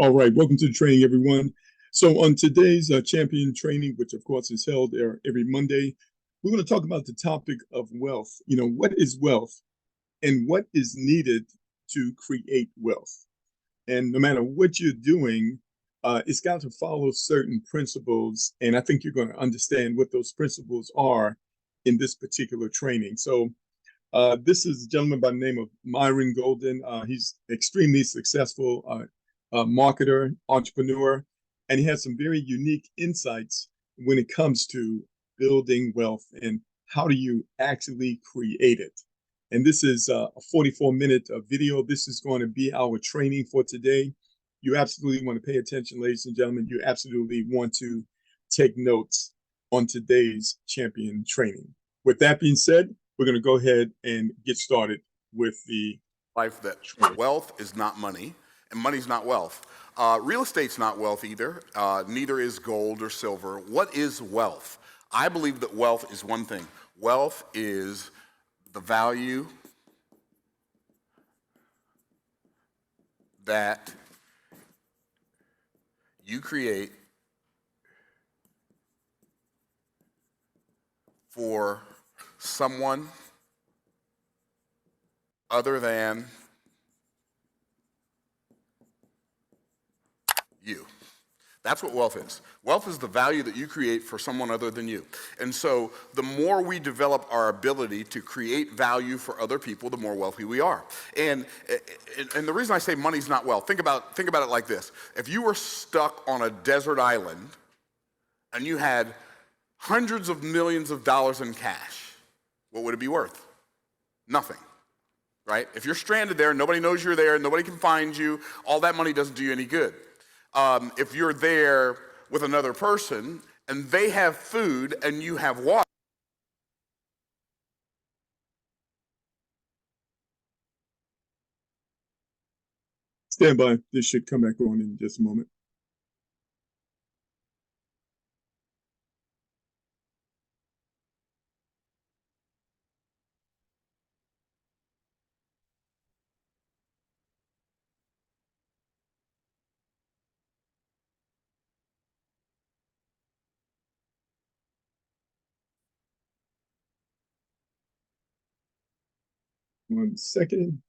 All right, welcome to the training, everyone. So on today's champion training, which of course is held there every Monday, we're going to talk about the topic of wealth. You know, what is wealth and what is needed to create wealth? And no matter what you're doing, it's got to follow certain principles. And I think you're going to understand what those principles are in this particular training. So this is a gentleman by the name of Myron Golden. He's extremely successful marketer, entrepreneur, and he has some very unique insights when it comes to building wealth and how do you actually create it. And this is a 44-minute video. This is going to be our training for today. You absolutely want to pay attention, ladies and gentlemen. You absolutely want to take notes on today's champion training. With that being said, we're going to go ahead and get started with the life that wealth is not money and money's not wealth. Real estate's not wealth either. Neither is gold or silver. What is wealth? I believe that wealth is one thing. Wealth is the value that you create for someone other than you. That's what wealth is. Wealth is the value that you create for someone other than you. And so the more we develop our ability to create value for other people, the more wealthy we are. And the reason I say money's not wealth, think about it like this. If you were stuck on a desert island and you had hundreds of millions of dollars in cash, what would it be worth? Nothing, right? If you're stranded there, nobody knows you're there, nobody can find you, all that money doesn't do you any good. If you're there with another person and they have food and you have water. Stand by. This should come back on in just a moment. One second.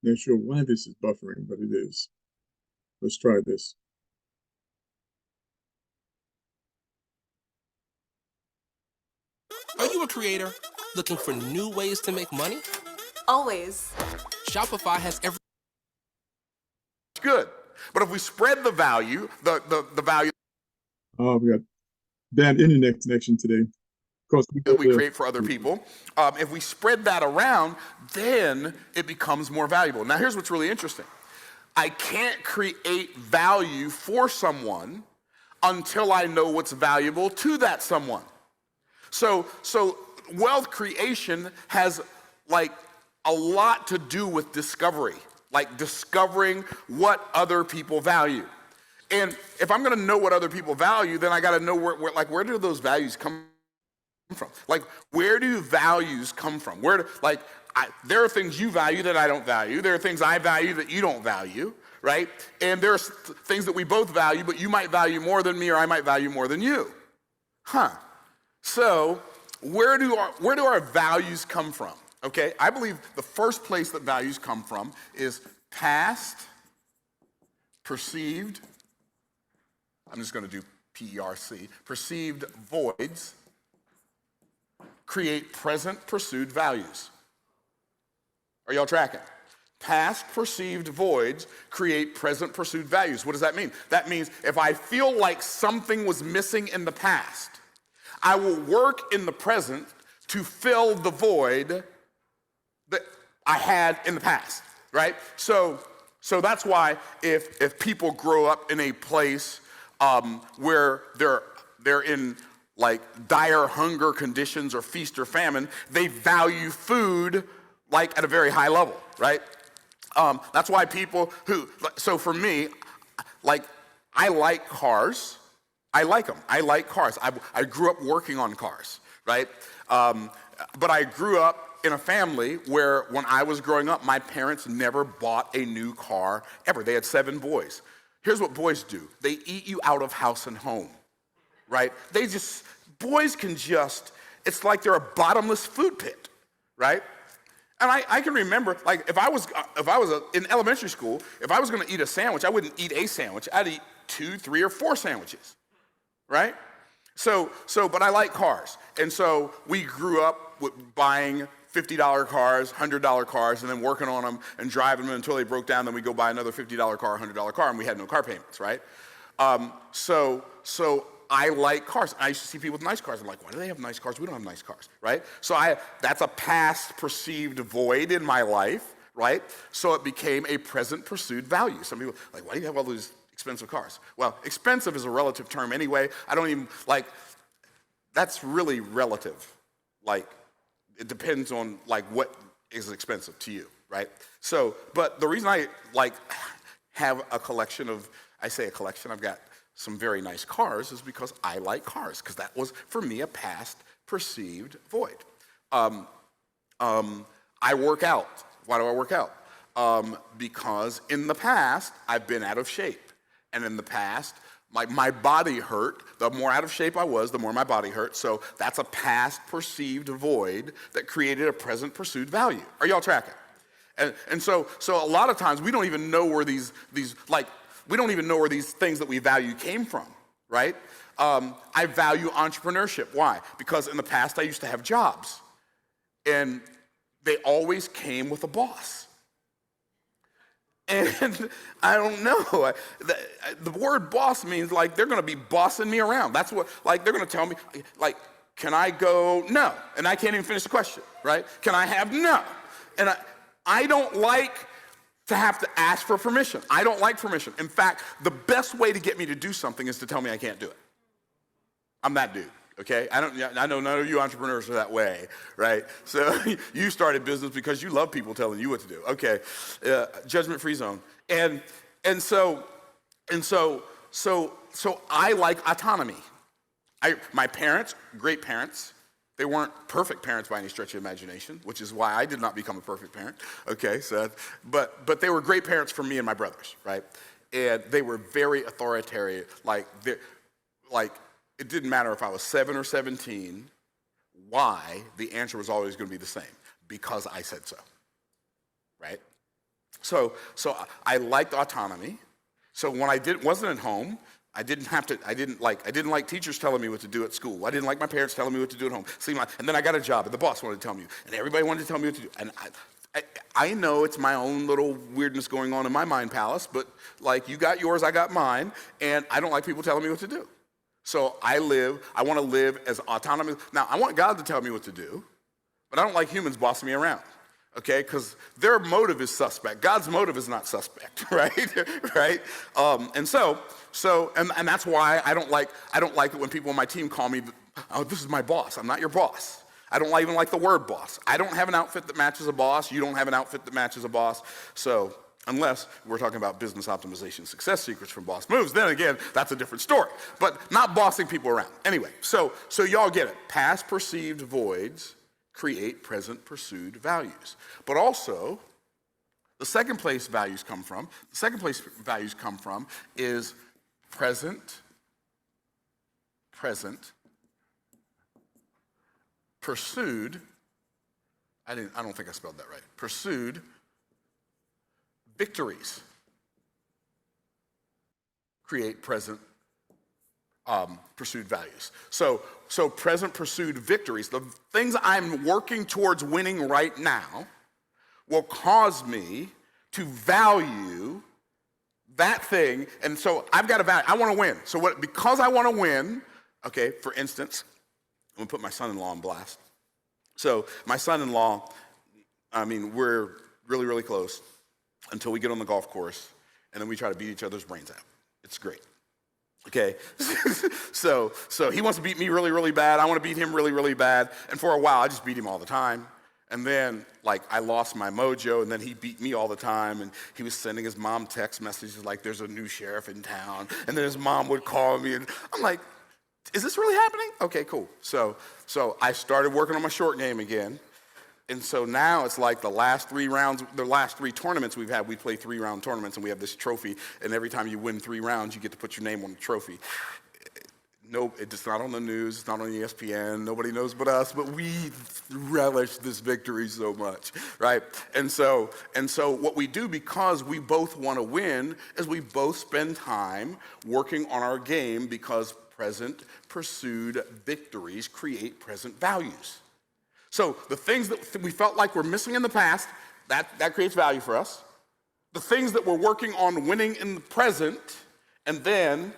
Not sure why this is buffering, but it is. Let's try this. Are you a creator looking for new ways to make money? Always. Shopify has every... It's good. But if we spread the value, the value... Oh, we got bad internet connection today. That we create for other people. If we spread that around, then it becomes more valuable. Now, here's what's really interesting. I can't create value for someone until I know what's valuable to that someone. So wealth creation has like a lot to do with discovery, like discovering what other people value. And if I'm going to know what other people value, then I got to know where do those values come from? Like, where do values come from? There are things you value that I don't value. There are things I value that you don't value, right? And there's things that we both value, but you might value more than me or I might value more than you. So where do our values come from? Okay, I believe the first place that values come from is past perceived, I'm just going to do PERC, perceived voids create present pursued values. Are y'all tracking? Past perceived voids create present pursued values. What does that mean? That means if I feel like something was missing in the past, I will work in the present to fill the void that I had in the past, right? So that's why if people grow up in a place where they're in like dire hunger conditions or feast or famine, they value food like at a very high level, right? That's why people so for me, like, I like cars. I like them. I like cars. I grew up working on cars, right? But I grew up in a family where when I was growing up, my parents never bought a new car ever. They had 7 boys. Here's what boys do. They eat you out of house and home, right? Boys can it's like they're a bottomless food pit, right? And I can remember, like, if I was in elementary school, if I was gonna eat a sandwich, I wouldn't eat a sandwich. I'd eat 2, 3, or 4 sandwiches, right? But I like cars. And so we grew up with buying $50 cars, $100 cars, and then working on them and driving them until they broke down. Then we go buy another $50 car, $100 car, and we had no car payments, right? So I like cars. I used to see people with nice cars. I'm like, why do they have nice cars? We don't have nice cars, right? So that's a past perceived void in my life, right? So it became a present pursued value. Some people are like, why do you have all these expensive cars? Well, expensive is a relative term anyway. I don't even, like, that's really relative. Like, it depends on, like, what is expensive to you, right? So, but the reason I, like, have a collection I've got some very nice cars is because I like cars, because that was, for me, a past perceived void. I work out. Why do I work out? Because in the past, I've been out of shape. And in the past, my body hurt. The more out of shape I was, the more my body hurt. So that's a past perceived void that created a present pursued value. Are y'all tracking? And so a lot of times we don't even know where these things that we value came from, right? I value entrepreneurship. Why? Because in the past I used to have jobs, and they always came with a boss. And I don't know. The word boss means, like, they're going to be bossing me around. That's what, like, they're going to tell me, like, can I go? No. And I can't even finish the question, right? Can I have? No. And I don't like to have to ask for permission. I don't like permission. In fact, the best way to get me to do something is to tell me I can't do it. I'm that dude. Okay, I know none of you entrepreneurs are that way, right? So you started business because you love people telling you what to do. Okay, judgment-free zone, and so I like autonomy. My parents, great parents. They weren't perfect parents by any stretch of imagination, which is why I did not become a perfect parent. Okay, so but they were great parents for me and my brothers, right? And they were very authoritarian, like. It didn't matter if I was 7 or 17, why, the answer was always going to be the same, because I said so, right? So I liked autonomy. So when I wasn't at home, I didn't like teachers telling me what to do at school. I didn't like my parents telling me what to do at home. And then I got a job, and the boss wanted to tell me, and everybody wanted to tell me what to do. And I know it's my own little weirdness going on in my mind palace, but, like, you got yours, I got mine, and I don't like people telling me what to do. So I want to live as autonomous. Now, I want God to tell me what to do, but I don't like humans bossing me around, okay? Because their motive is suspect. God's motive is not suspect, right? Right? And that's why I don't like it when people on my team call me, oh, this is my boss. I'm not your boss. I don't even like the word boss. I don't have an outfit that matches a boss. You don't have an outfit that matches a boss. So unless we're talking about business optimization success secrets from Boss Moves, then again, that's a different story. But not bossing people around. Anyway, so y'all get it. Past perceived voids create present pursued values. But also, the second place values come from is present pursued. I don't think I spelled that right. Pursued victories create present pursued values. So present pursued victories, the things I'm working towards winning right now, will cause me to value that thing. And so I've got a value. I want to win. So because I want to win, okay, for instance, I'm going to put my son-in-law on blast. So my son-in-law, we're really, really close until we get on the golf course, and then we try to beat each other's brains out. It's great. Okay? So he wants to beat me really, really bad. I want to beat him really, really bad. And for a while, I just beat him all the time. And then, like, I lost my mojo, and then he beat me all the time, and he was sending his mom text messages like, there's a new sheriff in town, and then his mom would call me, and I'm like, is this really happening? Okay, cool. So I started working on my short game again, and so now it's like the last 3 rounds, the last 3 tournaments we've had, we play 3-round tournaments, and we have this trophy, and every time you win 3 rounds, you get to put your name on the trophy. No, it's not on the news, it's not on ESPN, nobody knows but us, but we relish this victory so much, right? And so what we do, because we both want to win, is we both spend time working on our game, because present pursued victories create present values. So the things that we felt like we're missing in the past, that creates value for us. The things that we're working on winning in the present, and then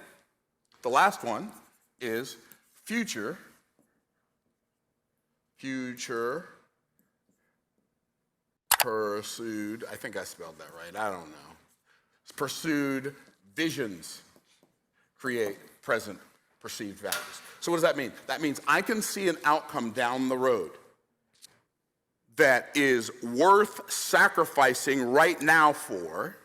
the last one is future pursued, I think I spelled that right, I don't know. Pursued visions create present perceived values. So what does that mean? That means I can see an outcome down the road that is worth sacrificing right now for.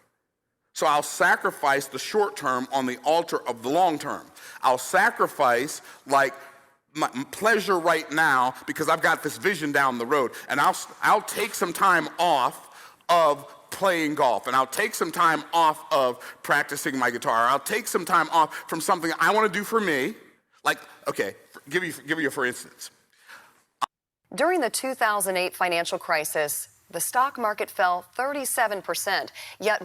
So I'll sacrifice the short term on the altar of the long term. I'll sacrifice like my pleasure right now because I've got this vision down the road, and I'll take some time off of playing golf, and I'll take some time off of practicing my guitar. I'll take some time off from something I want to do for me. Like, okay, give you for instance. During the 2008 financial crisis, the stock market fell 37%, yet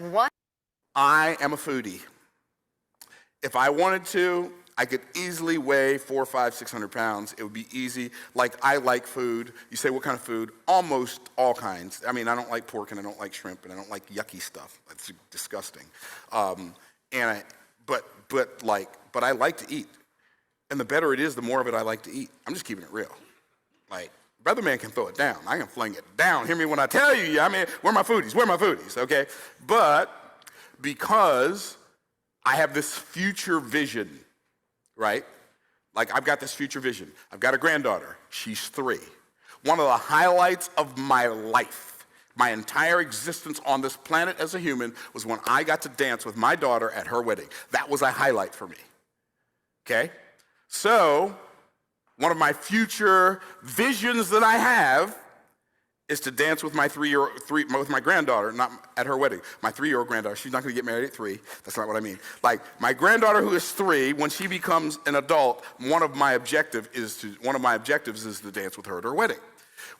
I am a foodie. If I wanted to, I could easily weigh 400, 500, 600 pounds. It would be easy. Like, I like food. You say, what kind of food? Almost all kinds. I mean, I don't like pork, and I don't like shrimp, and I don't like yucky stuff. That's disgusting. But I like to eat. And the better it is, the more of it I like to eat. I'm just keeping it real. Like, brother man can throw it down. I can fling it down. Hear me when I tell you, I mean, where are my foodies? Where are my foodies, okay? But because I have this future vision, right? Like, I've got this future vision. I've got a granddaughter. She's 3. One of the highlights of my life, my entire existence on this planet as a human, was when I got to dance with my daughter at her wedding. That was a highlight for me, okay? So one of my future visions that I have is to dance with my with my granddaughter, not at her wedding. My 3-year-old granddaughter. She's not going to get married at 3. That's not what I mean. Like, my granddaughter, who is 3, when she becomes an adult, one of my objectives is to dance with her at her wedding.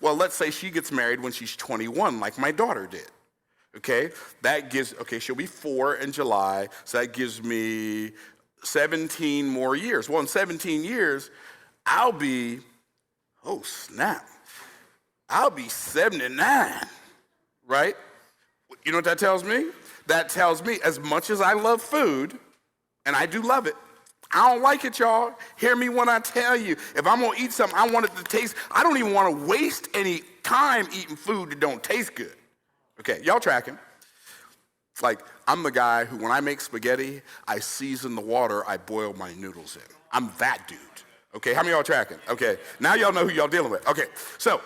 Well, let's say she gets married when she's 21, like my daughter did. Okay, she'll be 4 in July, so that gives me 17 more years. Well, in 17 years, I'll be 79, right? You know what that tells me? That tells me, as much as I love food, and I do love it, I don't like it, y'all. Hear me when I tell you. If I'm gonna eat something, I want it to taste. I don't even want to waste any time eating food that don't taste good. Okay, y'all tracking? Like, I'm the guy who, when I make spaghetti, I season the water I boil my noodles in. I'm that dude. Okay, how many of y'all tracking? Okay, now y'all know who y'all dealing with. Okay, so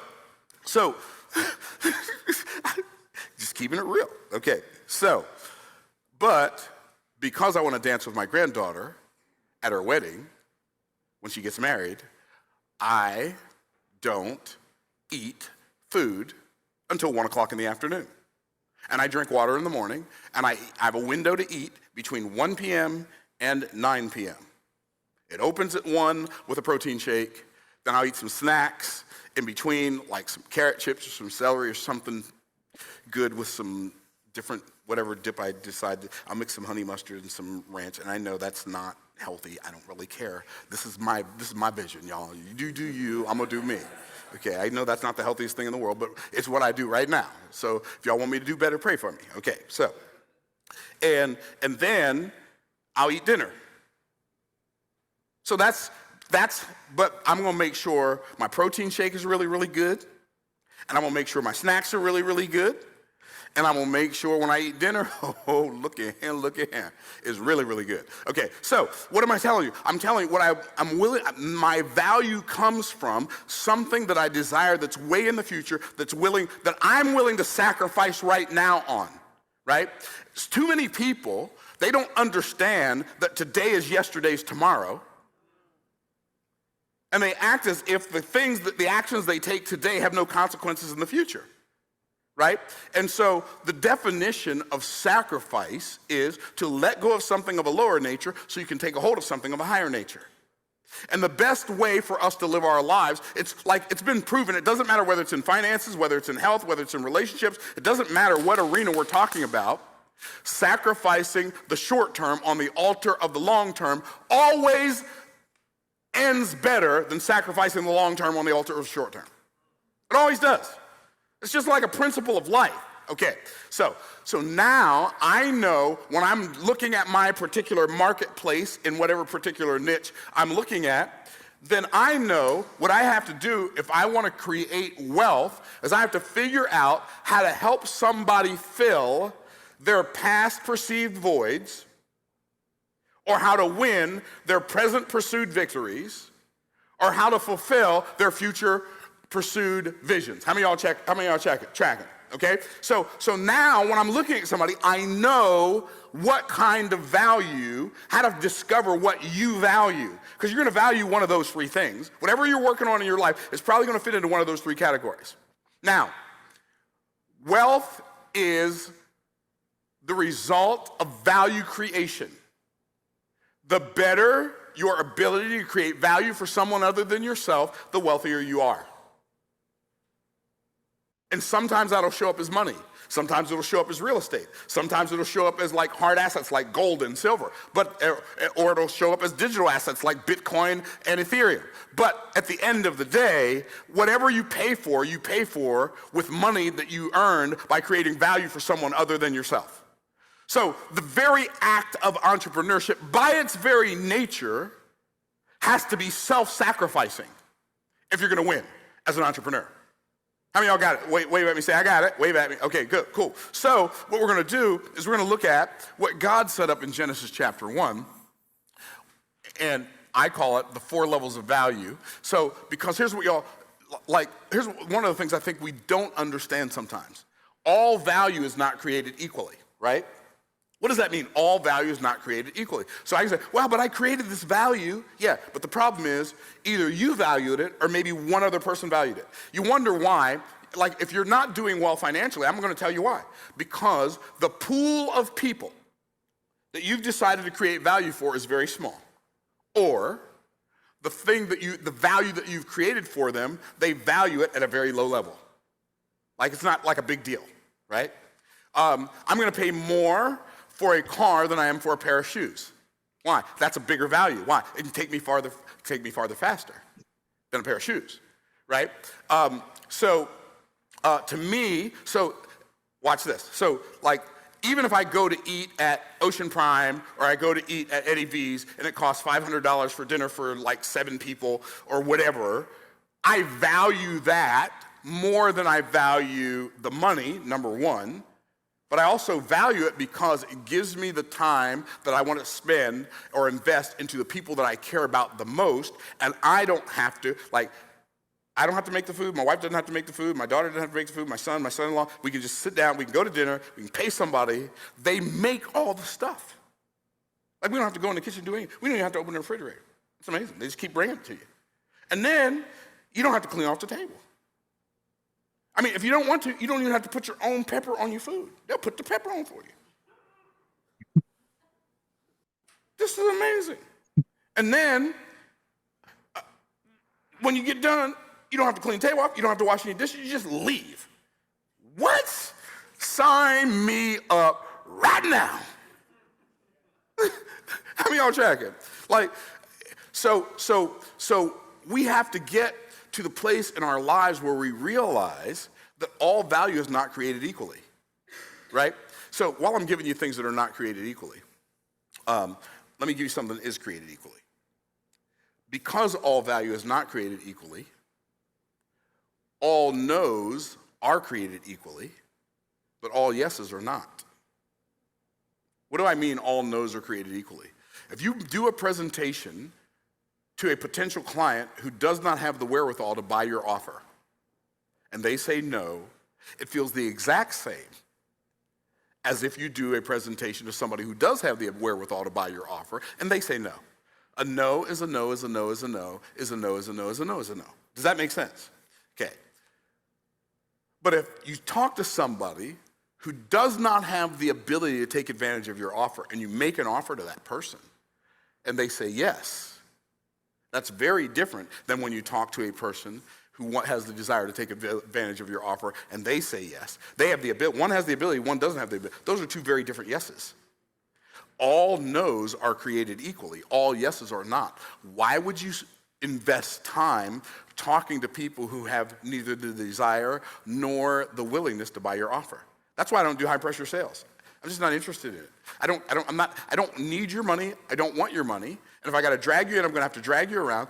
just keeping it real. Okay, but because I want to dance with my granddaughter at her wedding, when she gets married, I don't eat food until 1 o'clock in the afternoon. And I drink water in the morning, and I have a window to eat between 1 p.m. and 9 p.m. It opens at 1 with a protein shake, then I'll eat some snacks in between, like some carrot chips or some celery or something good with some different, whatever dip I decide. I'll mix some honey mustard and some ranch, and I know that's not healthy. I don't really care. This is my vision, y'all. You do you, I'm gonna do me. Okay, I know that's not the healthiest thing in the world, but it's what I do right now. So if y'all want me to do better, pray for me. Okay, so, and then I'll eat dinner. So but I'm gonna make sure my protein shake is really, really good, and I'm gonna make sure my snacks are really, really good, And I'm gonna make sure when I eat dinner, oh, look at him. It's really, really good. Okay, so what am I telling you? I'm telling you what I'm willing, my value comes from something that I desire that's way in the future, that I'm willing to sacrifice right now on, right? It's too many people, they don't understand that today is yesterday's tomorrow. And they act as if the actions they take today have no consequences in the future, right? And so the definition of sacrifice is to let go of something of a lower nature so you can take a hold of something of a higher nature. And the best way for us to live our lives, it's been proven, it doesn't matter whether it's in finances, whether it's in health, whether it's in relationships, it doesn't matter what arena we're talking about, sacrificing the short term on the altar of the long term always ends better than sacrificing the long term on the altar of the short term. It always does. It's just like a principle of life. Okay, so now I know when I'm looking at my particular marketplace in whatever particular niche I'm looking at, then I know what I have to do if I want to create wealth is I have to figure out how to help somebody fill their past perceived voids, or how to win their present pursued victories, or how to fulfill their future pursued visions. How many of y'all tracking? Okay? So now when I'm looking at somebody, I know what kind of value, how to discover what you value. Because you're gonna value one of those three things. Whatever you're working on in your life is probably gonna fit into one of those three categories. Now, wealth is the result of value creation. The better your ability to create value for someone other than yourself, the wealthier you are. And sometimes that'll show up as money. Sometimes it'll show up as real estate. Sometimes it'll show up as like hard assets like gold and silver, or it'll show up as digital assets like Bitcoin and Ethereum. But at the end of the day, whatever you pay for with money that you earned by creating value for someone other than yourself. So the very act of entrepreneurship, by its very nature, has to be self-sacrificing if you're gonna win as an entrepreneur. How many of y'all got it? Wave at me, say, I got it. Wave at me. Okay, good, cool. So what we're gonna do is we're gonna look at what God set up in Genesis chapter 1, and I call it the 4 levels of value. So, because here's one of the things I think we don't understand sometimes. All value is not created equally, right? What does that mean? All value is not created equally. So I can say, well, but I created this value. Yeah, but the problem is either you valued it or maybe one other person valued it. You wonder why, like if you're not doing well financially, I'm gonna tell you why. Because the pool of people that you've decided to create value for is very small. Or the value that you've created for them, they value it at a very low level. Like it's not like a big deal, right? I'm gonna pay more for a car than I am for a pair of shoes. Why? That's a bigger value. Why? It can take me farther faster than a pair of shoes, right? To me, watch this. So like, even if I go to eat at Ocean Prime or I go to eat at Eddie V's and it costs $500 for dinner for like 7 people or whatever, I value that more than I value the money, number one. But I also value it because it gives me the time that I want to spend or invest into the people that I care about the most, and I don't have to make the food, my wife doesn't have to make the food, my daughter doesn't have to make the food, my son-in-law, we can just sit down, we can go to dinner, we can pay somebody, they make all the stuff. Like we don't have to go in the kitchen and do anything, we don't even have to open the refrigerator. It's amazing, they just keep bringing it to you. And then, you don't have to clean off the table. I mean, if you don't want to, you don't even have to put your own pepper on your food. They'll put the pepper on for you. This is amazing. And then, when you get done, you don't have to clean the table off, you don't have to wash any dishes, you just leave. What? Sign me up right now. How many of y'all tracking? Like, so we have to get to the place in our lives where we realize that all value is not created equally, right? So while I'm giving you things that are not created equally, let me give you something that is created equally. Because all value is not created equally, all no's are created equally, but all yeses are not. What do I mean all no's are created equally? If you do a presentation to a potential client who does not have the wherewithal to buy your offer, and they say no, it feels the exact same as if you do a presentation to somebody who does have the wherewithal to buy your offer, and they say no. A no is a no is a no is a no is a no is a no is a no is a no. Does that make sense? Okay. But if you talk to somebody who does not have the ability to take advantage of your offer, and you make an offer to that person, and they say yes, that's very different than when you talk to a person who has the desire to take advantage of your offer, and they say yes. They have the ability. One has the ability, one doesn't have the ability. Those are two very different yeses. All no's are created equally. All yeses are not. Why would you invest time talking to people who have neither the desire nor the willingness to buy your offer? That's why I don't do high pressure sales. I'm just not interested in it. I don't need your money. I don't want your money. And if I got to drag you in, I'm going to have to drag you around.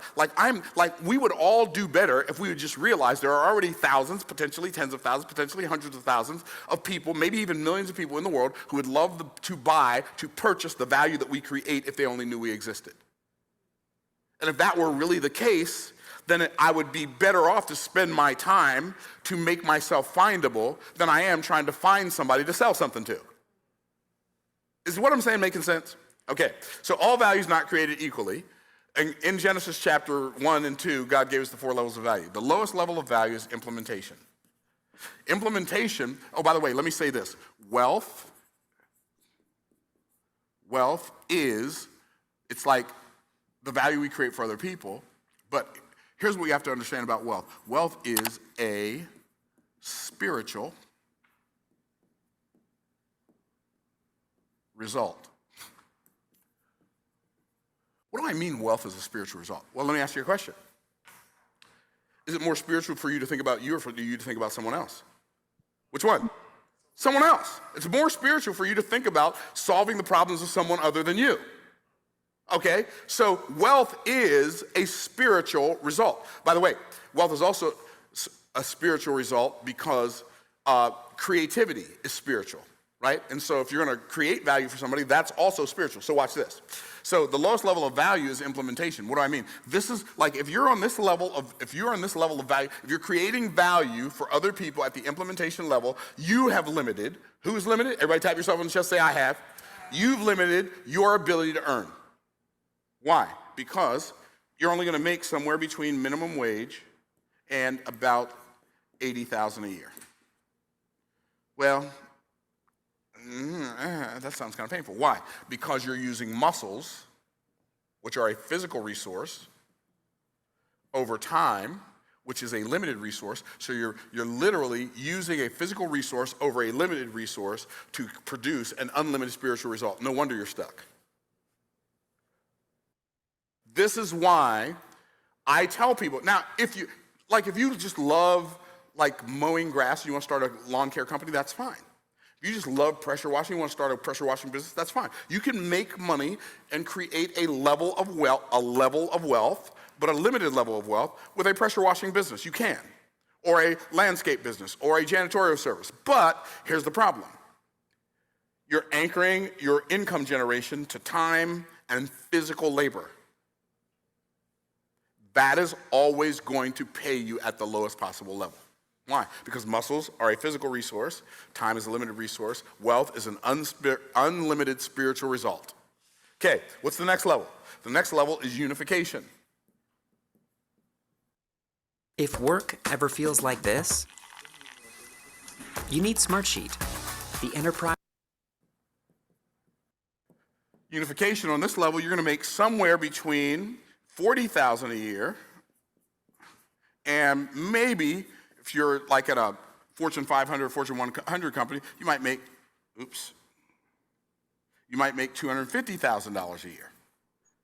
We would all do better if we would just realize there are already thousands, potentially tens of thousands, potentially hundreds of thousands of people, maybe even millions of people in the world who would love to purchase the value that we create if they only knew we existed. And if that were really the case, then I would be better off to spend my time to make myself findable than I am trying to find somebody to sell something to. Is what I'm saying making sense? Okay, so all value is not created equally. In Genesis chapter 1 and 2, God gave us the 4 levels of value. The lowest level of value is implementation. Implementation, oh, by the way, let me say this. Wealth is, it's like the value we create for other people, but here's what you have to understand about wealth. Wealth is a spiritual result. What do I mean wealth is a spiritual result? Well, let me ask you a question. Is it more spiritual for you to think about you or for you to think about someone else? Which one? Someone else. It's more spiritual for you to think about solving the problems of someone other than you. Okay, so wealth is a spiritual result. By the way, wealth is also a spiritual result because creativity is spiritual, right? And so if you're going to create value for somebody, that's also spiritual. So watch this. So the lowest level of value is implementation. What do I mean? This is like if you're on this level of value, if you're creating value for other people at the implementation level, you have limited. Who's limited? Everybody tap yourself on the chest, say I have. You've limited your ability to earn. Why? Because you're only going to make somewhere between minimum wage and about $80,000 a year. Well, that sounds kind of painful. Why? Because you're using muscles, which are a physical resource, over time, which is a limited resource. So you're literally using a physical resource over a limited resource to produce an unlimited spiritual result. No wonder you're stuck. This is why I tell people, now, if you just love mowing grass, you want to start a lawn care company, that's fine. If you just love pressure washing, you want to start a pressure washing business, that's fine. You can make money and create a level of wealth, but a limited level of wealth with a pressure washing business. You can. Or a landscape business, or a janitorial service. But here's the problem. You're anchoring your income generation to time and physical labor. That is always going to pay you at the lowest possible level. Why? Because muscles are a physical resource, time is a limited resource, wealth is an unlimited spiritual result. Okay, what's the next level? The next level is unification. If work ever feels like this, you need Smartsheet, the enterprise. Unification on this level, you're going to make somewhere between $40,000 a year and maybe if you're like at a Fortune 500, Fortune 100 company, you might make $250,000 a year.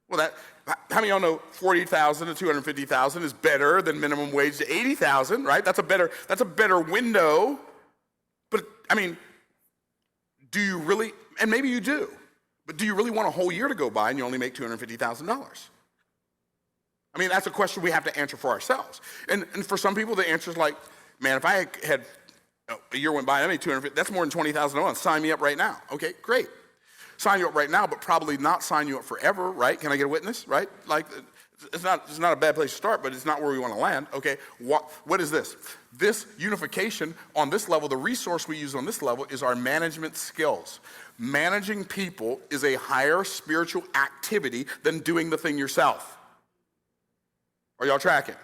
Well, how many of y'all know $40,000 to $250,000 is better than minimum wage to $80,000, right? That's a better window. But I mean, do you really? And maybe you do. But do you really want a whole year to go by and you only make $250,000? I mean, that's a question we have to answer for ourselves. And for some people, the answer is like, man, if I had Oh, a year went by, I made 250. That's more than 20,000 a month. Sign me up right now. Okay, great. Sign you up right now, but probably not sign you up forever, right? Can I get a witness, right? Like, it's not a bad place to start, but it's not where we want to land. Okay, what is this? This unification on this level, the resource we use on this level is our management skills. Managing people is a higher spiritual activity than doing the thing yourself. Are y'all tracking?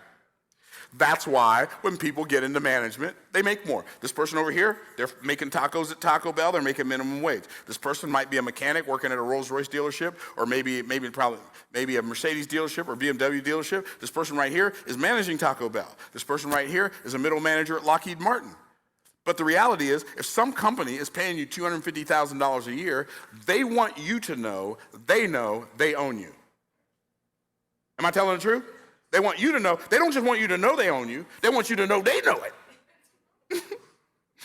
That's why when people get into management, they make more. This person over here, they're making tacos at Taco Bell, they're making minimum wage. This person might be a mechanic working at a Rolls-Royce dealership, or maybe a Mercedes dealership or BMW dealership. This person right here is managing Taco Bell. This person right here is a middle manager at Lockheed Martin. But the reality is, if some company is paying you $250,000 a year, they want you to know they own you. Am I telling the truth? They want you to know. They don't just want you to know they own you. They want you to know they know it.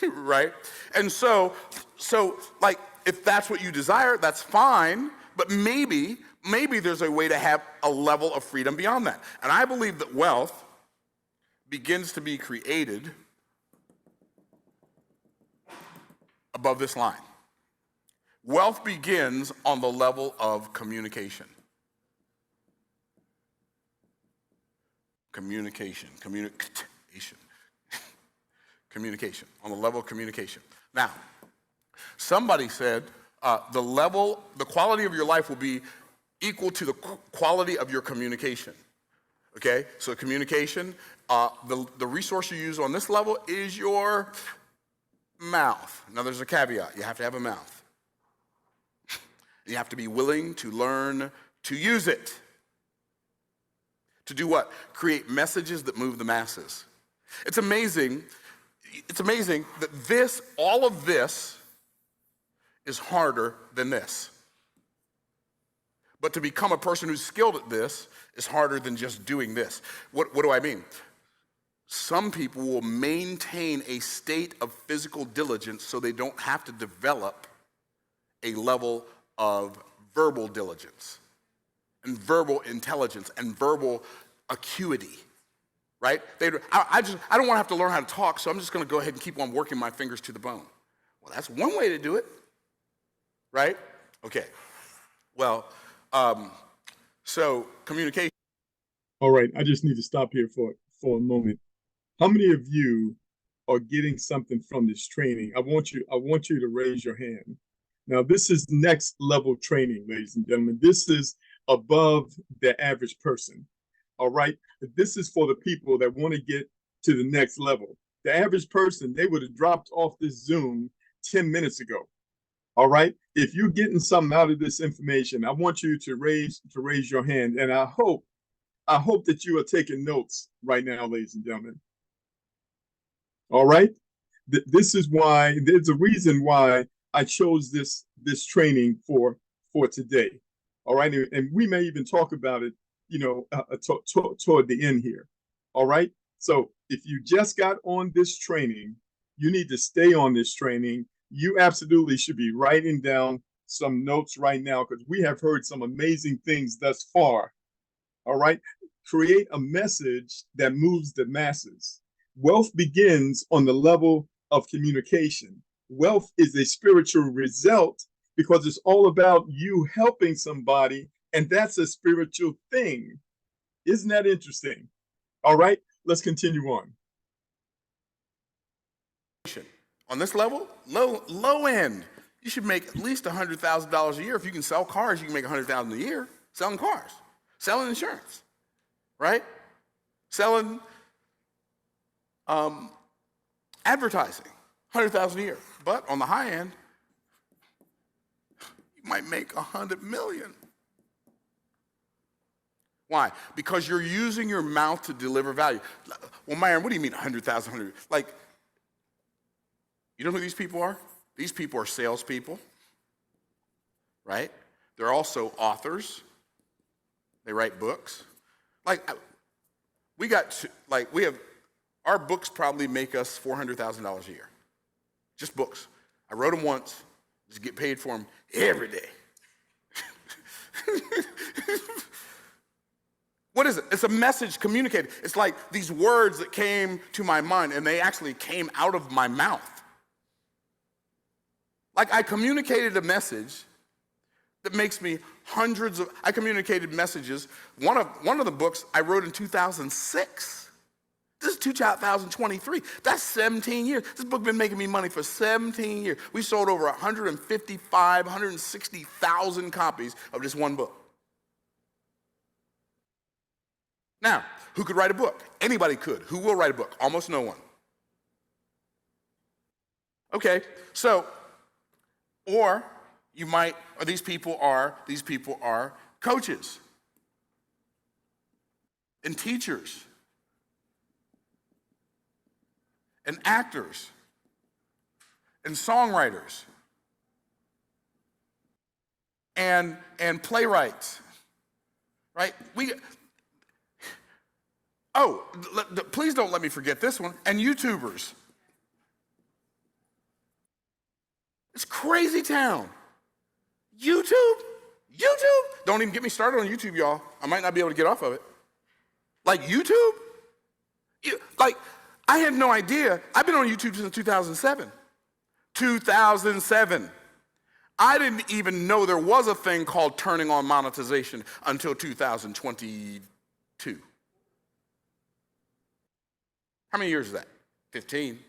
Right? And so like, if that's what you desire, that's fine. But maybe there's a way to have a level of freedom beyond that. And I believe that wealth begins to be created above this line. Wealth begins on the level of communication. Communication, on the level of communication. Now, somebody said the quality of your life will be equal to the quality of your communication. Okay, so communication, the resource you use on this level is your mouth. Now there's a caveat, you have to have a mouth. You have to be willing to learn to use it. To do what? Create messages that move the masses. It's amazing that all of this is harder than this. But to become a person who's skilled at this is harder than just doing this. What do I mean? Some people will maintain a state of physical diligence so they don't have to develop a level of verbal diligence and verbal intelligence and verbal acuity, right? I don't want to have to learn how to talk, so I'm just going to go ahead and keep on working my fingers to the bone. Well, that's one way to do it, right? Okay. Well, so communication. All right, I just need to stop here for a moment. How many of you are getting something from this training? I want you to raise your hand. Now, this is next level training, ladies and gentlemen. This is above the average person. All right. This is for the people that want to get to the next level. The average person, they would have dropped off this Zoom 10 minutes ago. All right. If you're getting something out of this information, I want you to raise your hand. And I hope that you are taking notes right now, ladies and gentlemen. All right. This is why there's a reason why I chose this training for today. All right. And we may even talk about it, toward the end here. All right. So if you just got on this training, you need to stay on this training. You absolutely should be writing down some notes right now, because we have heard some amazing things thus far. All right. Create a message that moves the masses. Wealth begins on the level of communication. Wealth is a spiritual result because it's all about you helping somebody. And that's a spiritual thing. Isn't that interesting? All right, let's continue on. On this level, low end, you should make at least $100,000 a year. If you can sell cars, you can make $100,000 a year selling cars, selling insurance, right? Selling advertising, $100,000 a year. But on the high end, you might make $100 million. Why? Because you're using your mouth to deliver value. Well, Myron, what do you mean 100,000? Like, you know who these people are? These people are salespeople, right? They're also authors. They write books. Our books probably make us $400,000 a year. Just books. I wrote them once, just get paid for them every day. What is it? It's a message communicated. It's like these words that came to my mind, and they actually came out of my mouth. Like I communicated a message that makes me I communicated messages. One of the books I wrote in 2006. This is 2023. That's 17 years. This book has been making me money for 17 years. We sold over 160,000 copies of this one book. Now, who could write a book? Anybody could. Who will write a book? Almost no one. Okay, so, or these people are coaches and teachers and actors and songwriters and playwrights, right? Please don't let me forget this one, and YouTubers. It's crazy town. YouTube? Don't even get me started on YouTube, y'all. I might not be able to get off of it. Like YouTube? I had no idea. I've been on YouTube since 2007. 2007. I didn't even know there was a thing called turning on monetization until 2022. How many years is that? 15.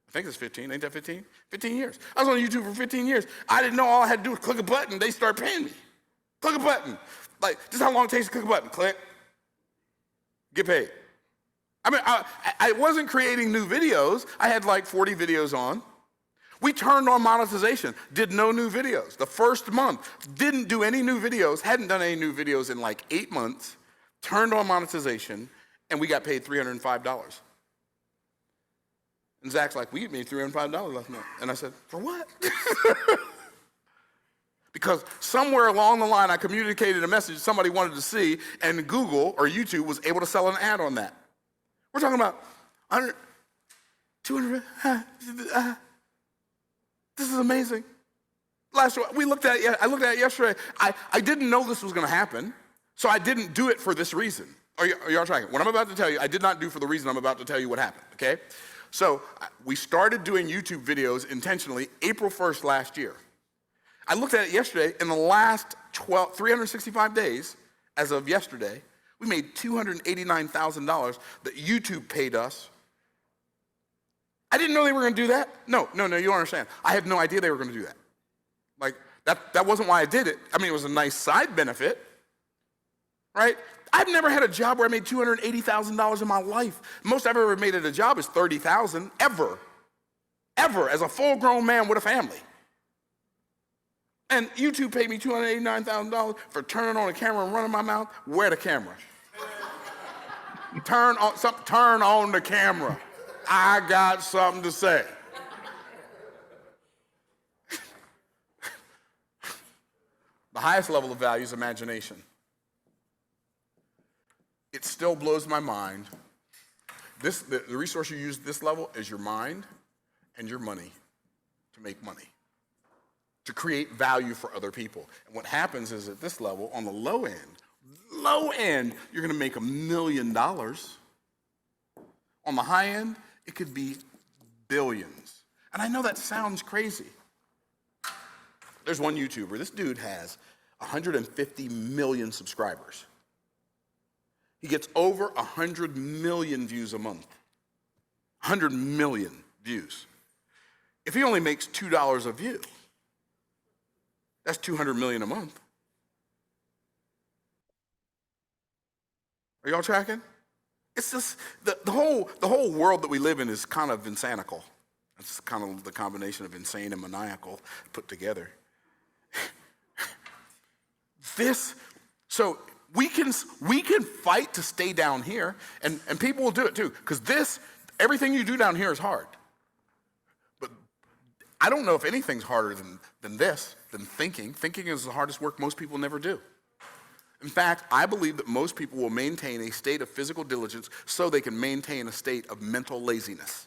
I think it's 15. Ain't that 15? 15 years. I was on YouTube for 15 years. I didn't know all I had to do was click a button. They start paying me. Click a button. Like, this is how long it takes to click a button. Click. Get paid. I mean, I wasn't creating new videos. I had like 40 videos on. We turned on monetization, did no new videos. The first month, didn't do any new videos, hadn't done any new videos in like 8 months, turned on monetization, and we got paid $305. And Zach's like, we made $305 last month. And I said, for what? Because somewhere along the line, I communicated a message somebody wanted to see, and Google or YouTube was able to sell an ad on that. We're talking about 100, 200, this is amazing. I looked at it yesterday. I didn't know this was going to happen, so I didn't do it for this reason. Are y'all tracking? What I'm about to tell you, I did not do for the reason I'm about to tell you what happened, okay? So we started doing YouTube videos intentionally April 1st last year. I looked at it yesterday. In the last 365 days, as of yesterday, we made $289,000 that YouTube paid us. I didn't know they were going to do that. No, you don't understand. I had no idea they were going to do that. Like, that wasn't why I did it. I mean, it was a nice side benefit, right? I've never had a job where I made $280,000 in my life. Most I've ever made at a job is $30,000, ever, as a full-grown man with a family. And YouTube paid me $289,000 for turning on a camera and running my mouth. Where the camera? Turn on the camera. I got something to say. The highest level of value is imagination. It still blows my mind. The resource you use at this level is your mind and your money to make money, to create value for other people. And what happens is at this level, on the low end, you're going to make $1 million. On the high end, it could be billions. And I know that sounds crazy. There's one YouTuber. This dude has 150 million subscribers. He gets over 100 million views a month. 100 million views. If he only makes $2 a view, that's 200 million a month. Are y'all tracking? It's just the whole world that we live in is kind of insanical. It's kind of the combination of insane and maniacal put together. So we can fight to stay down here, and people will do it too, because everything you do down here is hard. But I don't know if anything's harder than thinking. Thinking is the hardest work most people never do. In fact, I believe that most people will maintain a state of physical diligence so they can maintain a state of mental laziness.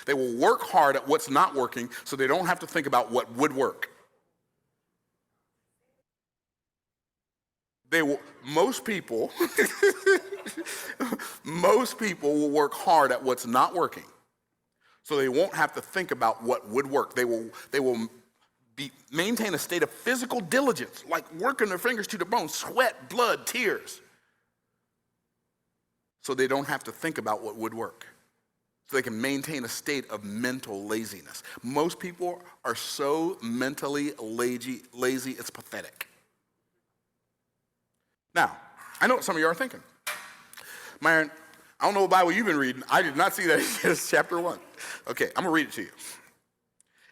They will work hard at what's not working so they don't have to think about what would work. They will, most people, most people will work hard at what's not working. So they won't have to think about what would work. They will maintain a state of physical diligence, like working their fingers to the bone, sweat, blood, tears. So they don't have to think about what would work. So they can maintain a state of mental laziness. Most people are so mentally lazy, it's pathetic. Now, I know what some of you are thinking. Myron, I don't know what Bible you've been reading. I did not see that in Genesis chapter 1. Okay, I'm going to read it to you.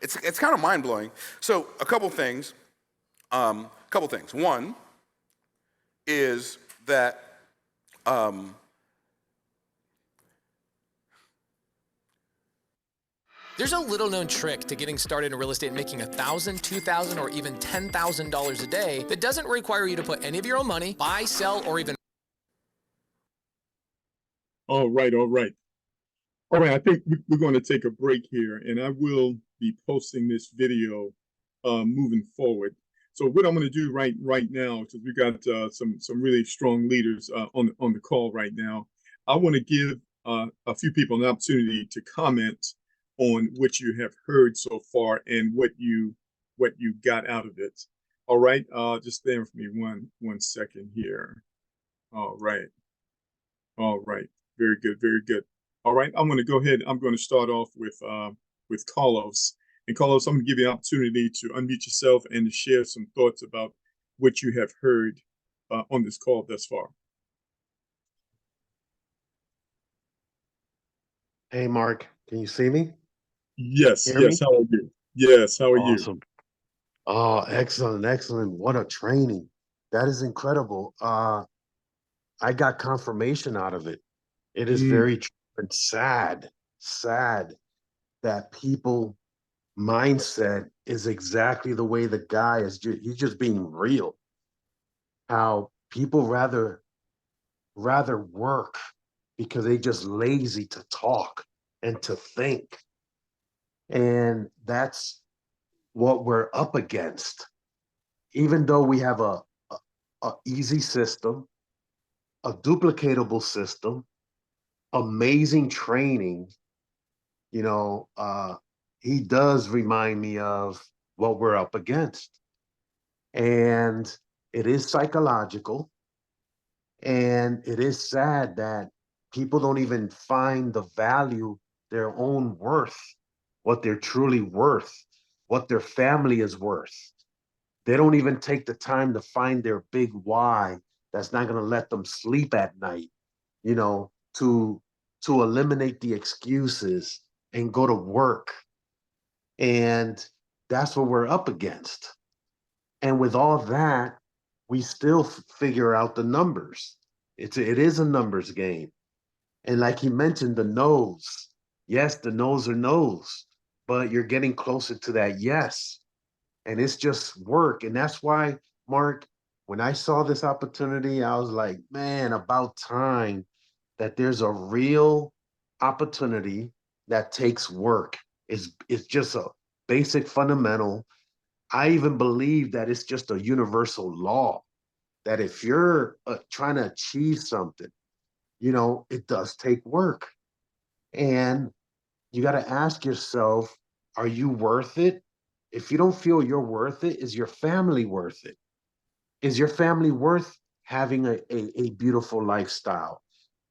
It's kind of mind-blowing. So a couple things. One is that there's a little-known trick to getting started in real estate and making $1,000, $2,000, or even $10,000 a day that doesn't require you to put any of your own money, buy, sell, or even... All right. I think we're going to take a break here, and I will be posting this video moving forward. So what I'm going to do right now, because we got some really strong leaders on the call right now, I want to give a few people an opportunity to comment on what you have heard so far and what you got out of it. All right, just stay with me one second here. All right, very good. All right, I'm going to go ahead. I'm going to start off with Carlos. And Carlos, I'm going to give you an opportunity to unmute yourself and to share some thoughts about what you have heard on this call thus far. Hey, Mark, can you see me? Yes. Hear me? How are you? Yes, how are you? Awesome. Oh, excellent. What a training. That is incredible. I got confirmation out of it. It is very true and sad that people mindset is exactly the way the guy is. He's just being real. How people rather work because they just lazy to talk and to think. And that's what we're up against. Even though we have a easy system, a duplicatable system, amazing training, he does remind me of what we're up against. And it is psychological. And it is sad that people don't even find the value, their own worth, what they're truly worth, what their family is worth. They don't even take the time to find their big why that's not going to let them sleep at night, to eliminate the excuses and go to work. And that's what we're up against. And with all that, we still figure out the numbers. It is a numbers game. And like he mentioned, the no's. Yes, the no's are no's, but you're getting closer to that yes. And it's just work. And that's why, Mark, when I saw this opportunity, I was like, man, about time that there's a real opportunity that takes work. It's just a basic fundamental. I even believe that it's just a universal law that if you're trying to achieve something, it does take work. And you got to ask yourself, are you worth it? If you don't feel you're worth it, is your family worth it? Is your family worth having a beautiful lifestyle?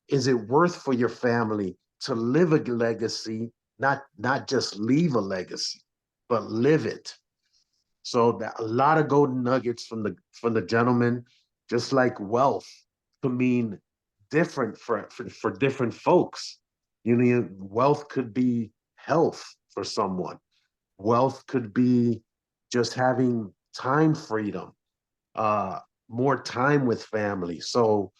Is it worth for your family to live a legacy, not just leave a legacy, but live it? So that a lot of golden nuggets from the gentleman, just like wealth could mean different for different folks. Wealth could be health for someone. Wealth could be just having time freedom, more time with family. So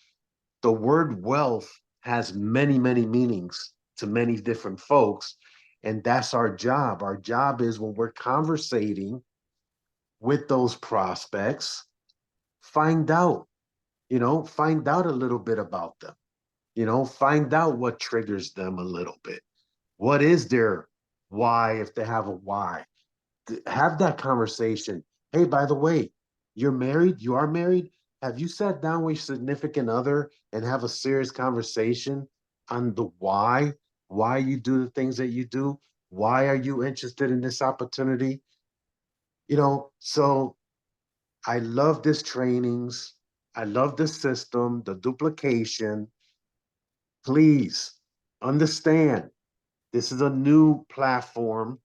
the word wealth has many, many meanings to many different folks. And that's our job. Our job is when we're conversating with those prospects, find out a little bit about them, find out what triggers them a little bit. What is their why if they have a why? Have that conversation. Hey, by the way, you're married, you are married. Have you sat down with your significant other and have a serious conversation on the why you do the things that you do? Why are you interested in this opportunity? You know, so I love this trainings. I love the system, the duplication. Please understand this is a new platform.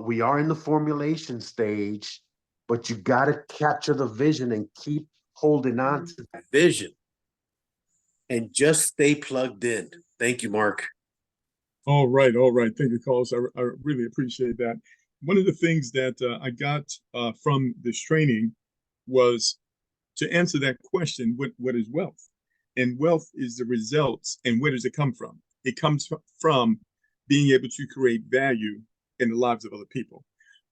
We are in the formulation stage, but you got to capture the vision and keep holding on to that vision and just stay plugged in. Thank you, Mark. All right, all right. Thank you, Carlos. I really appreciate that. One of the things that I got from this training was to answer that question, what is wealth? And wealth is the results. And where does it come from? It comes from being able to create value in the lives of other people.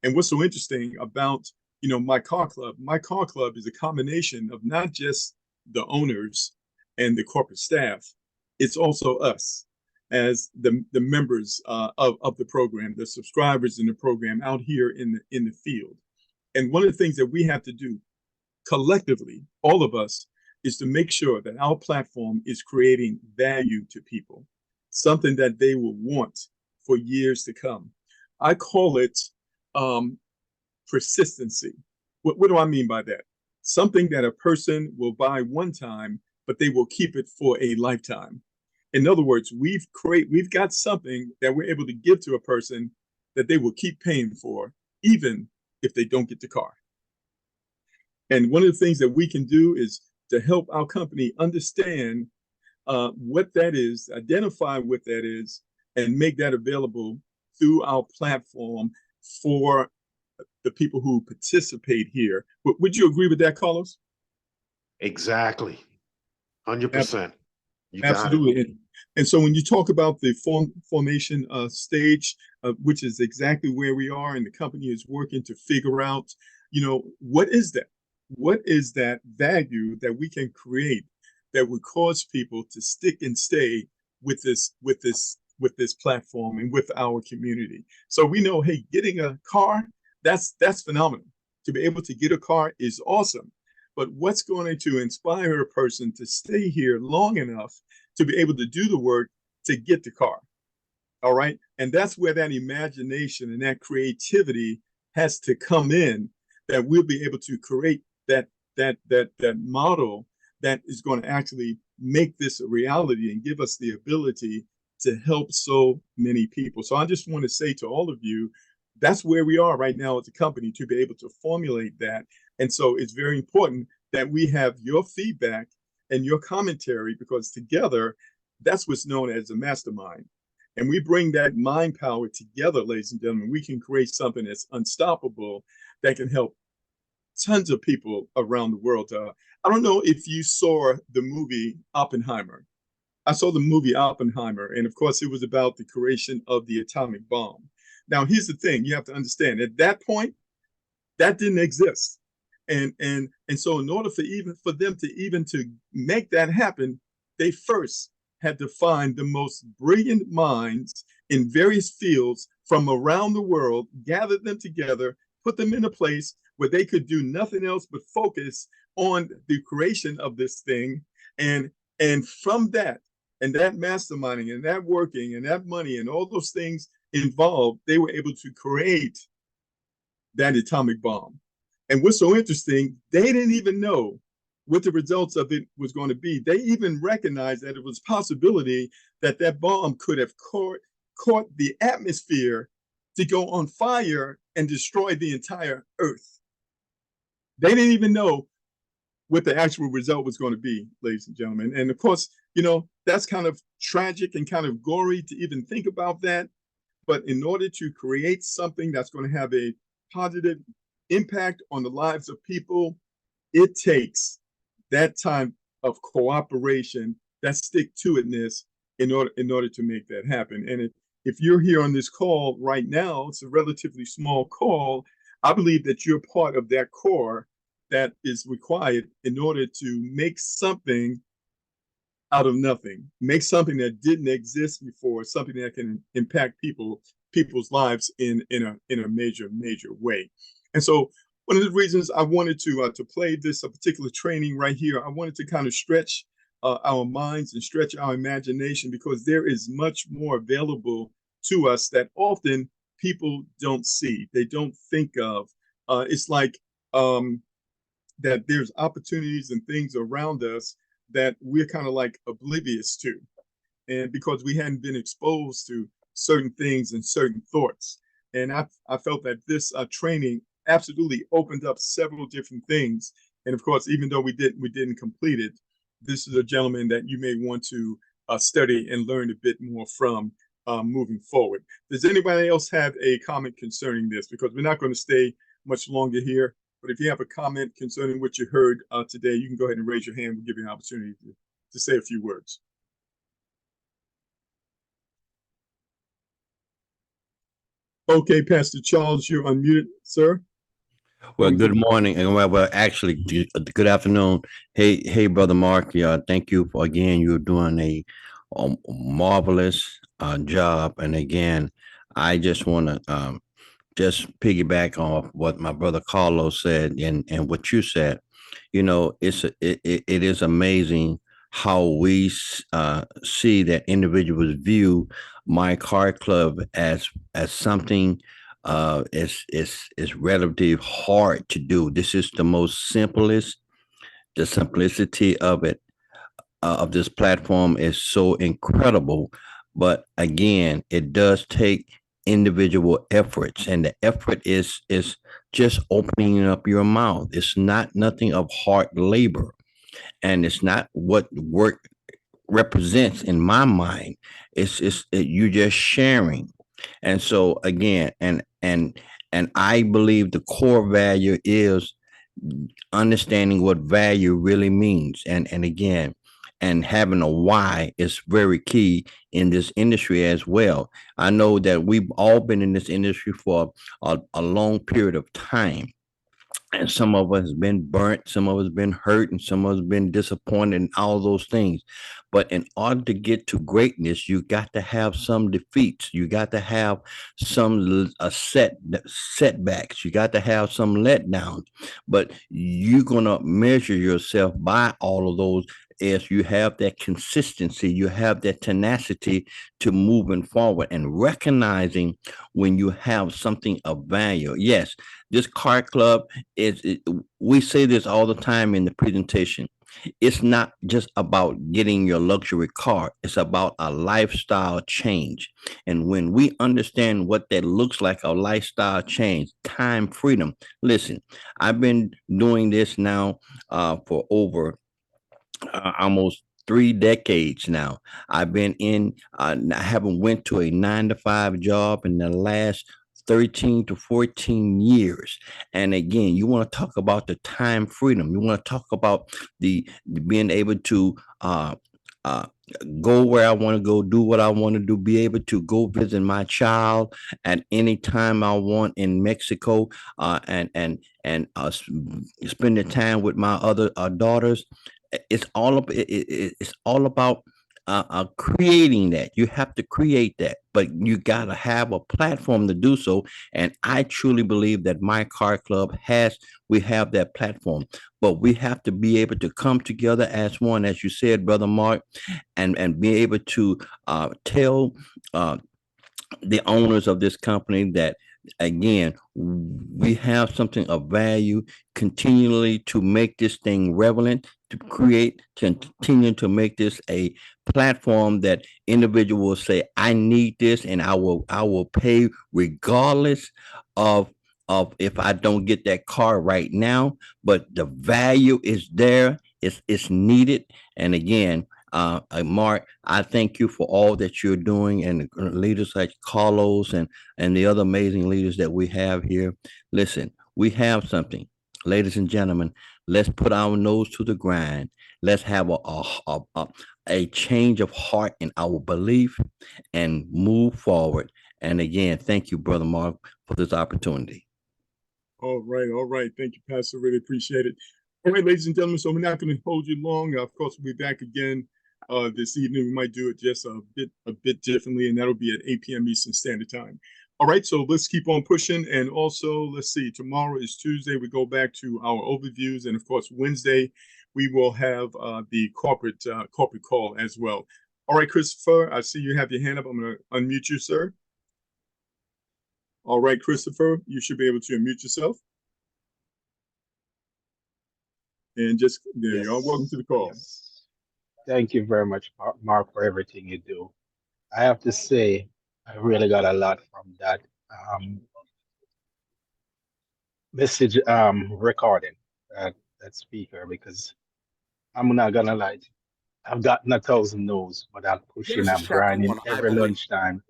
And what's so interesting about, My Car Club is a combination of not just the owners and the corporate staff, it's also us as the members of the program, the subscribers in the program out here in the field. And one of the things that we have to do collectively, all of us, is to make sure that our platform is creating value to people, something that they will want for years to come. I call it persistency. What do I mean by that? Something that a person will buy one time, but they will keep it for a lifetime. In other words, we've got something that we're able to give to a person that they will keep paying for, even if they don't get the car. And one of the things that we can do is to help our company understand what that is, identify what that is, and make that available through our platform for the people who participate here. Would you agree with that, Carlos? Exactly. 100%. You got it. Absolutely. And so when you talk about the formation stage, which is exactly where we are, and the company is working to figure out, what is that? What is that value that we can create that would cause people to stick and stay with this platform and with our community? So we know, hey, getting a car, that's phenomenal. To be able to get a car is awesome. But what's going to inspire a person to stay here long enough to be able to do the work to get the car? All right. And that's where that imagination and that creativity has to come in, that we'll be able to create that model that is going to actually make this a reality and give us the ability to help so many people. So I just want to say to all of you, that's where we are right now as a company, to be able to formulate that. And so it's very important that we have your feedback and your commentary, because together, that's what's known as a mastermind. And we bring that mind power together, ladies and gentlemen. We can create something that's unstoppable, that can help tons of people around the world. I don't know if you saw the movie Oppenheimer. I saw the movie Oppenheimer, and of course, it was about the creation of the atomic bomb. Now, here's the thing: you have to understand, at that point, that didn't exist, and so in order for them to make that happen, they first had to find the most brilliant minds in various fields from around the world, gather them together, put them in a place where they could do nothing else but focus on the creation of this thing, and from that, and that masterminding and that working and that money and all those things involved, they were able to create that atomic bomb. And what's so interesting, they didn't even know what the results of it was going to be. They even recognized that it was a possibility that that bomb could have caught the atmosphere to go on fire and destroy the entire Earth. They didn't even know what the actual result was going to be, ladies and gentlemen. And of course, that's kind of tragic and kind of gory to even think about that. But in order to create something that's going to have a positive impact on the lives of people, it takes that time of cooperation, that stick-to-itness in order to make that happen. And if you're here on this call right now, it's a relatively small call. I believe that you're part of that core that is required in order to make something out of nothing, make something that didn't exist before, something that can impact people's lives in a major way. And so one of the reasons I wanted to play this particular training right here, I wanted to kind of stretch our minds and stretch our imagination, because there is much more available to us that often people don't see, they don't think of. It's like that there's opportunities and things around us that we're kind of like oblivious to, and because we hadn't been exposed to certain things and certain thoughts. And I felt that this training absolutely opened up several different things. And of course, even though we didn't complete it, this is a gentleman that you may want to study and learn a bit more from moving forward. Does anybody else have a comment concerning this? Because we're not going to stay much longer here. But if you have a comment concerning what you heard today, you can go ahead and raise your hand. We'll give you an opportunity to say a few words. Okay, Pastor Charles, you're unmuted, sir. Well, good morning, and well, actually, good afternoon. Hey, brother Mark. Yeah, thank you for again. You're doing a marvelous job, and again, I just want to just piggyback off what my brother Carlos said and what you said. You know, it is amazing how we see that individuals view my car club as something is relatively hard to do. This is the most simplest. The simplicity of it of this platform is so incredible, but again, it does take individual efforts, and the effort is just opening up your mouth. It's not nothing of hard labor, and it's not what work represents in my mind. You just sharing. And so again, and I believe the core value is understanding what value really means. And again, and having a why is very key in this industry as well. I know that we've all been in this industry for a long period of time, and some of us has been burnt, some of us been hurt, and some of us been disappointed, and all those things. But in order to get to greatness, you got to have some defeats. You got to have some setbacks. You got to have some letdowns. But you're gonna measure yourself by all of those as you have that consistency, you have that tenacity to moving forward and recognizing when you have something of value. Yes, this car club we say this all the time in the presentation. It's not just about getting your luxury car, it's about a lifestyle change. And when we understand what that looks like, a lifestyle change, time freedom. Listen, I've been doing this now for over almost 3 decades now. I've been I haven't went to a 9 to 5 job in the last 13 to 14 years. And again, you want to talk about the time freedom. You want to talk about the being able to uh, go where I want to go, do what I want to do, be able to go visit my child at any time I want in Mexico, and spend the time with my other daughters. It's all about creating that. You have to create that, but you got to have a platform to do so. And I truly believe that my car club we have that platform, but we have to be able to come together as one, as you said, brother Mark, and be able to tell the owners of this company that again, we have something of value continually to make this thing relevant, to continue to make this a platform that individuals say, I need this, and I will pay regardless of if I don't get that car right now. But the value is there, it's needed. And again, Mark, I thank you for all that you're doing, and the leaders like Carlos and the other amazing leaders that we have here. Listen, we have something, ladies and gentlemen. Let's put our nose to the grind. Let's have a change of heart in our belief and move forward. And again, thank you, brother Mark, for this opportunity. All right. Thank you, Pastor. Really appreciate it. All right, ladies and gentlemen. So we're not going to hold you long. Of course, we'll be back again this evening. We might do it just a bit differently, and that'll be at 8 p.m. Eastern Standard Time. All right, so let's keep on pushing. And also, let's see, tomorrow is Tuesday. We go back to our overviews. And of course, Wednesday, we will have the corporate call as well. All right, Christopher, I see you have your hand up. I'm going to unmute you, sir. All right, Christopher, you should be able to unmute yourself. And just there you are. Welcome to the call. Yes. Thank you very much, Mark, for everything you do. I have to say, I really got a lot from that message recording that speaker, because I'm not gonna lie to you, I've gotten 1,000 no's, but I'm pushing, Genesis I'm chapter grinding 1, I every believe. lunchtime.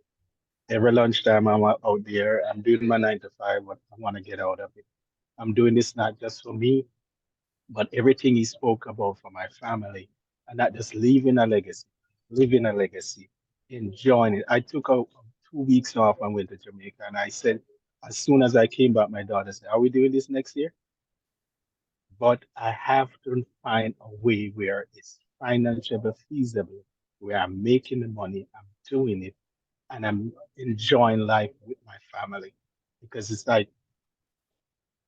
Every lunchtime I'm out there. I'm doing my 9 to 5, but I want to get out of it. I'm doing this not just for me, but everything he spoke about for my family, and not just leaving a legacy, enjoying it. I took out 2 weeks off and went to Jamaica, and I said, as soon as I came back, my daughter said, "Are we doing this next year?" But I have to find a way where it's financially feasible, where I'm making the money, I'm doing it, and I'm enjoying life with my family, because it's like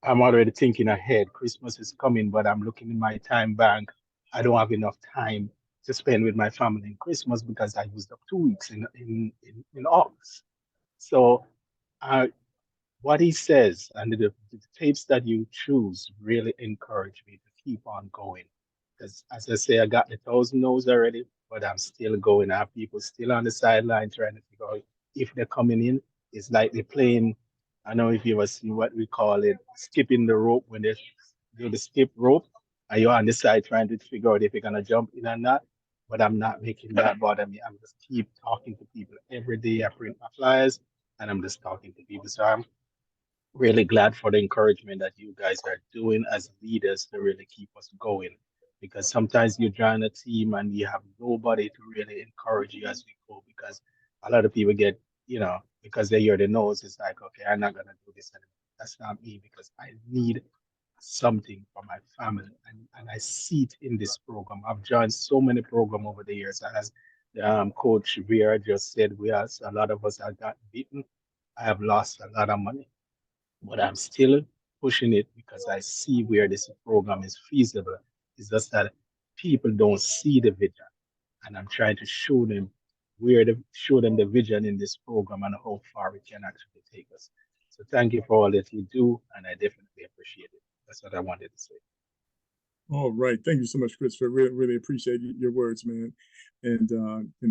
I'm already thinking ahead. Christmas is coming, but I'm looking in my time bank. I don't have enough time to spend with my family in Christmas because I used up 2 weeks in August. So what he says and the tapes that you choose really encourage me to keep on going. Because as I say, I got the 1,000 no's already, but I'm still going. I have people still on the sideline trying to figure out if they're coming in. It's like they're playing. I don't know if you ever see what we call it, skipping the rope, when they do the skip rope, and you're on the side trying to figure out if you're gonna jump in or not. But I'm not making that bother me. I'm just keep talking to people every day. I print my flyers and I'm just talking to people. So I'm really glad for the encouragement that you guys are doing as leaders to really keep us going. Because sometimes you join a team and you have nobody to really encourage you as we go. Because a lot of people get, because they hear the no's, it's like, okay, I'm not gonna do this anymore. That's not me, because I need something for my family, and I see it in this program. I've joined so many programs over the years, and as Coach Vera just said, a lot of us have got beaten. I have lost a lot of money, but I'm still pushing it because I see where this program is feasible. It's just that people don't see the vision, and I'm trying to show them the vision in this program and how far it can actually take us. So thank you for all that you do, and I definitely appreciate it. That's what I wanted to say. All right. Thank you so much, Christopher. Really appreciate your words, man. And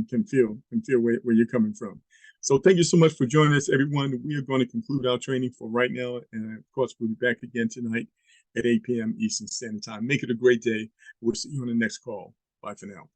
can feel where you're coming from. So thank you so much for joining us, everyone. We are going to conclude our training for right now. And of course, we'll be back again tonight at 8 p.m. Eastern Standard Time. Make it a great day. We'll see you on the next call. Bye for now.